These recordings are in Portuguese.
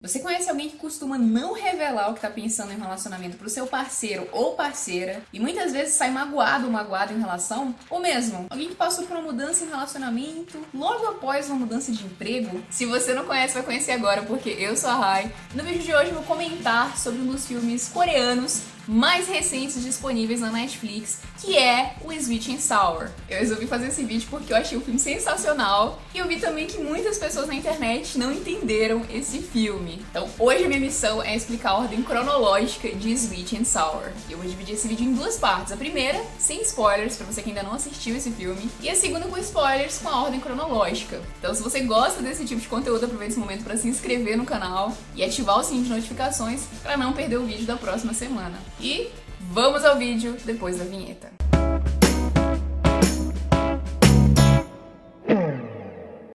Você conhece alguém que costuma não revelar o que tá pensando em um relacionamento pro seu parceiro ou parceira e muitas vezes sai magoado ou magoada em relação? Ou mesmo, alguém que passou por uma mudança em relacionamento logo após uma mudança de emprego? Se você não conhece, vai conhecer agora, porque eu sou a Rai. No vídeo de hoje eu vou comentar sobre um dos filmes coreanos mais recentes disponíveis na Netflix, que é o Sweet and Sour. Eu resolvi fazer esse vídeo porque eu achei o filme sensacional e eu vi também que muitas pessoas na internet não entenderam esse filme. Então hoje a minha missão é explicar a ordem cronológica de Sweet and Sour. Eu vou dividir esse vídeo em duas partes. A primeira, sem spoilers, pra você que ainda não assistiu esse filme, e a segunda com spoilers com a ordem cronológica. Então se você gosta desse tipo de conteúdo, aproveita esse momento para se inscrever no canal e ativar o sininho de notificações para não perder o vídeo da próxima semana. E vamos ao vídeo depois da vinheta.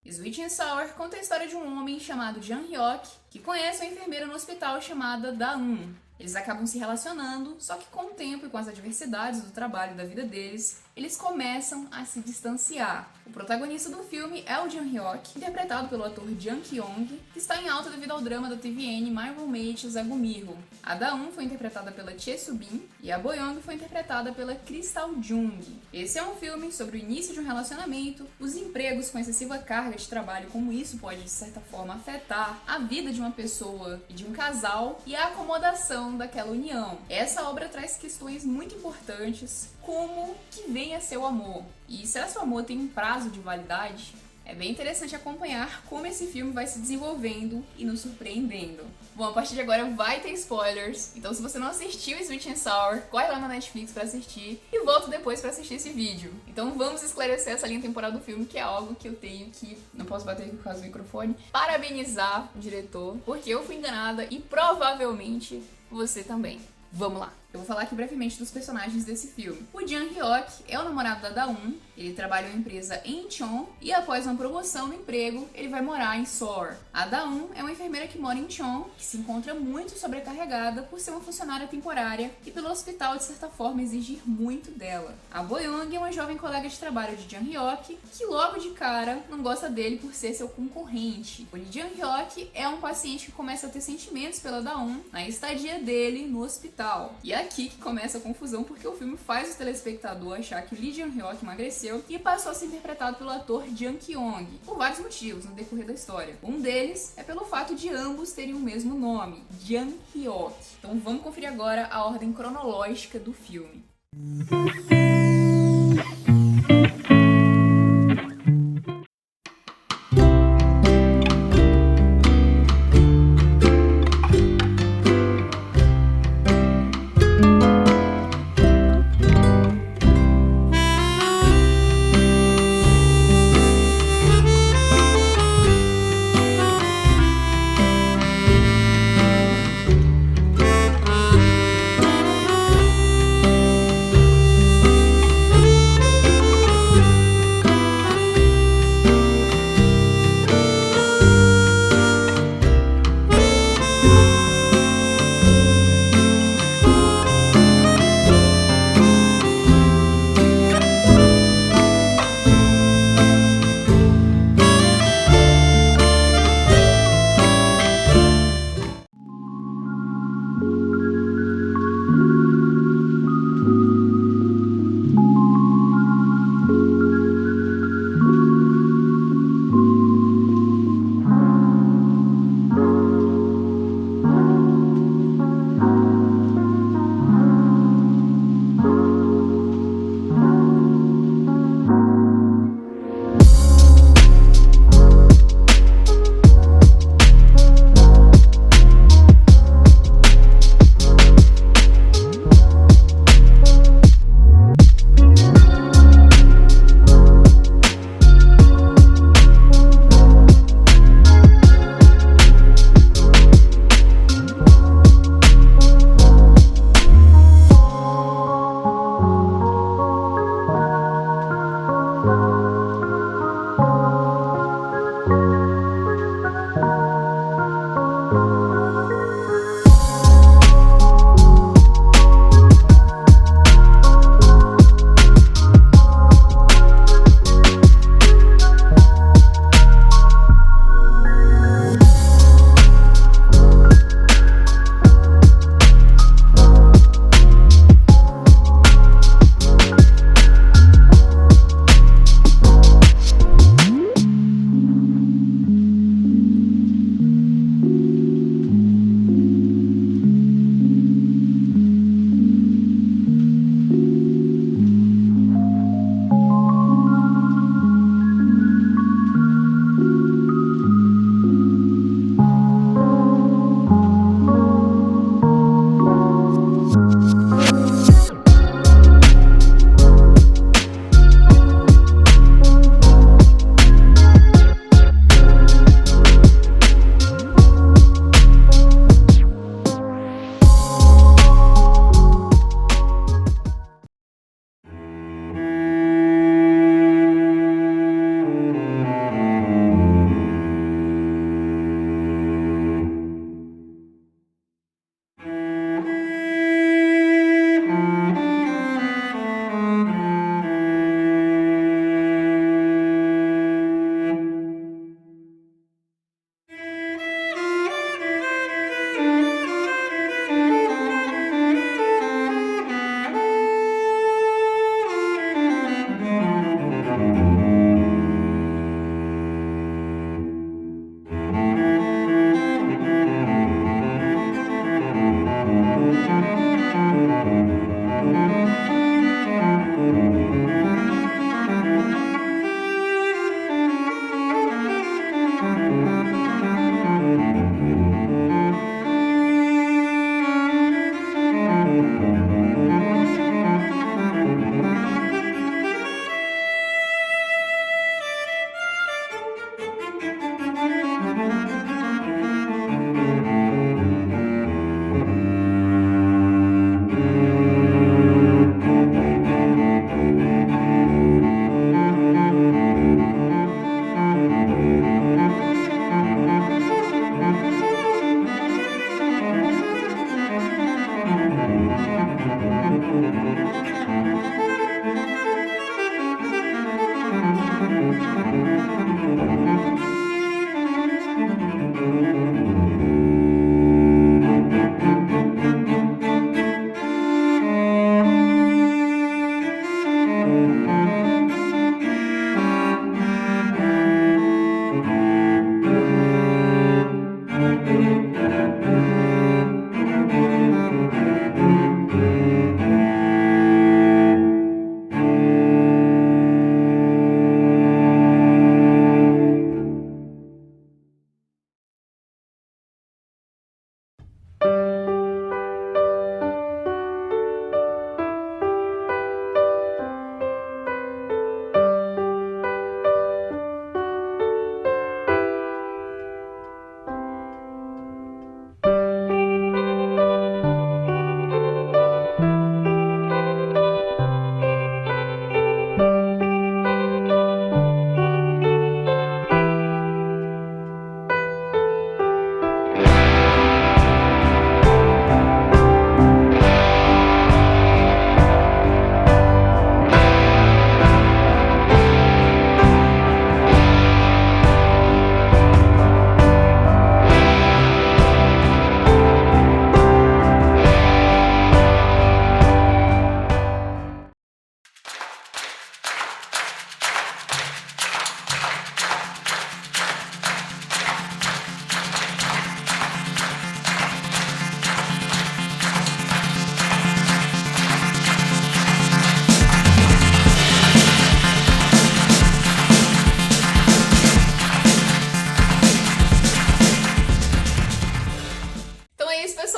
Sweet and Sour conta a história de um homem chamado Jang Hyuk que conhece uma enfermeira no hospital chamada Da-eun. Eles acabam se relacionando, só que com o tempo e com as adversidades do trabalho e da vida deles, eles começam a se distanciar. O protagonista do filme é o Jang Hyuk, interpretado pelo ator Jang Kyung, que está em alta devido ao drama da TVN My Roommate Zagumirro. A Da-eun foi interpretada pela Choi Soo-bin e a Bo-young foi interpretada pela Krystal Jung. Esse é um filme sobre o início de um relacionamento, os empregos com excessiva carga de trabalho, como isso pode de certa forma afetar a vida de uma pessoa e de um casal e a acomodação daquela união. Essa obra traz questões muito importantes, como que vem a ser o amor. E será que o amor tem um prazo de validade? É bem interessante acompanhar como esse filme vai se desenvolvendo e nos surpreendendo. Bom, a partir de agora vai ter spoilers, então se você não assistiu Sweet and Sour, corre lá na Netflix pra assistir e volta depois pra assistir esse vídeo. Então vamos esclarecer essa linha temporal do filme, que é algo que eu tenho que, não posso bater aqui por causa do microfone, parabenizar o diretor, porque eu fui enganada e provavelmente você também. Vamos lá! Eu vou falar aqui brevemente dos personagens desse filme. O Jang Hyuk é o namorado da Da-eun, ele trabalha em uma empresa em Incheon e após uma promoção no emprego, ele vai morar em Seoul. A Da-eun é uma enfermeira que mora em Incheon, que se encontra muito sobrecarregada por ser uma funcionária temporária e pelo hospital, de certa forma, exigir muito dela. A Bo-young é uma jovem colega de trabalho de Jang Hyuk, que logo de cara não gosta dele por ser seu concorrente. O Lee Jang Hyuk é um paciente que começa a ter sentimentos pela Da-eun na estadia dele no hospital. E aqui que começa a confusão, porque o filme faz o telespectador achar que o Lee Jang Hyuk emagreceu e passou a ser interpretado pelo ator Jang Kyung, por vários motivos no decorrer da história. Um deles é pelo fato de ambos terem o mesmo nome, Jang Hyuk. Então vamos conferir agora a ordem cronológica do filme.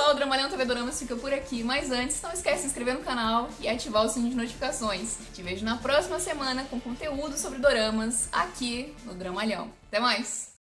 Pessoal, o Dramalhão TV Doramas fica por aqui, mas antes, não esquece de se inscrever no canal e ativar o sininho de notificações. Te vejo na próxima semana com conteúdo sobre doramas aqui no Dramalhão. Até mais!